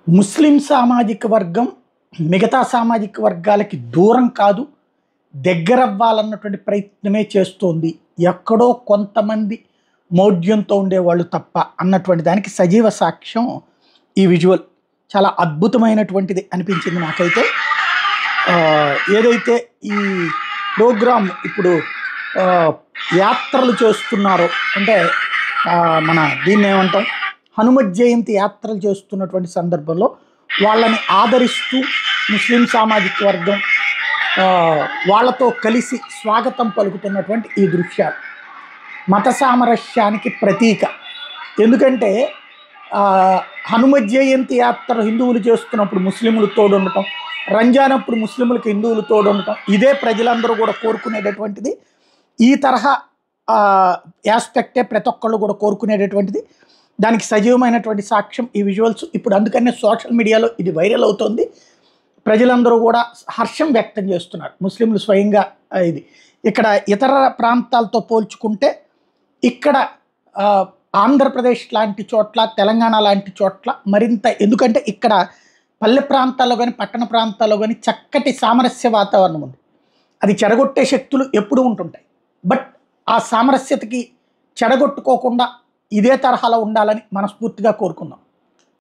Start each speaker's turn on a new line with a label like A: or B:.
A: ముస్లిం సామాజిక వర్గం మిగతా సామాజిక వర్గాలకి దూరం కాదు, దగ్గరవ్వాలన్నటువంటి ప్రయత్నమే చేస్తోంది. ఎక్కడో కొంతమంది మౌఢ్యంతో ఉండేవాళ్ళు తప్ప అన్నటువంటి దానికి సజీవ సాక్ష్యం ఈ విజువల్. చాలా అద్భుతమైనటువంటిది అనిపించింది నాకైతే. ఏదైతే ఈ ప్రోగ్రామ్ ఇప్పుడు యాత్రలు చేస్తున్నారో, అంటే మన దీన్ని ఏమంటాం, హనుమత్ జయంతి యాత్రలు చేస్తున్నటువంటి సందర్భంలో వాళ్ళని ఆదరిస్తూ ముస్లిం సామాజిక వర్గం వాళ్ళతో కలిసి స్వాగతం పలుకుతున్నటువంటి ఈ దృశ్యాలు మత సామరస్యానికి ప్రతీక. ఎందుకంటే హనుమత్ జయంతి యాత్ర హిందువులు చేస్తున్నప్పుడు ముస్లింలు తోడుండటం, రంజాన్ అప్పుడు ముస్లింలకు హిందువులు తోడుండటం, ఇదే ప్రజలందరూ కూడా కోరుకునేటటువంటిది. ఈ తరహా యాస్పెక్టే ప్రతి ఒక్కళ్ళు కూడా కోరుకునేటటువంటిది. దానికి సజీవమైనటువంటి సాక్ష్యం ఈ విజువల్స్. ఇప్పుడు అందుకనే సోషల్ మీడియాలో ఇది వైరల్ అవుతోంది. ప్రజలందరూ కూడా హర్షం వ్యక్తం చేస్తున్నారు. ముస్లింలు స్వయంగా ఇది ఇక్కడ ఇతర ప్రాంతాలతో పోల్చుకుంటే ఇక్కడ ఆంధ్రప్రదేశ్ లాంటి చోట్ల, తెలంగాణ లాంటి చోట్ల మరింత, ఎందుకంటే ఇక్కడ పల్లె ప్రాంతాల్లో కానీ పట్టణ ప్రాంతాల్లో కానీ చక్కటి సామరస్య వాతావరణం ఉంది. అది చెడగొట్టే శక్తులు ఎప్పుడూ ఉంటుంటాయి. బట్ ఆ సామరస్యతకి చెడగొట్టుకోకుండా ఇదే తరహాలో ఉండాలని మనస్ఫూర్తిగా కోరుకుందాం.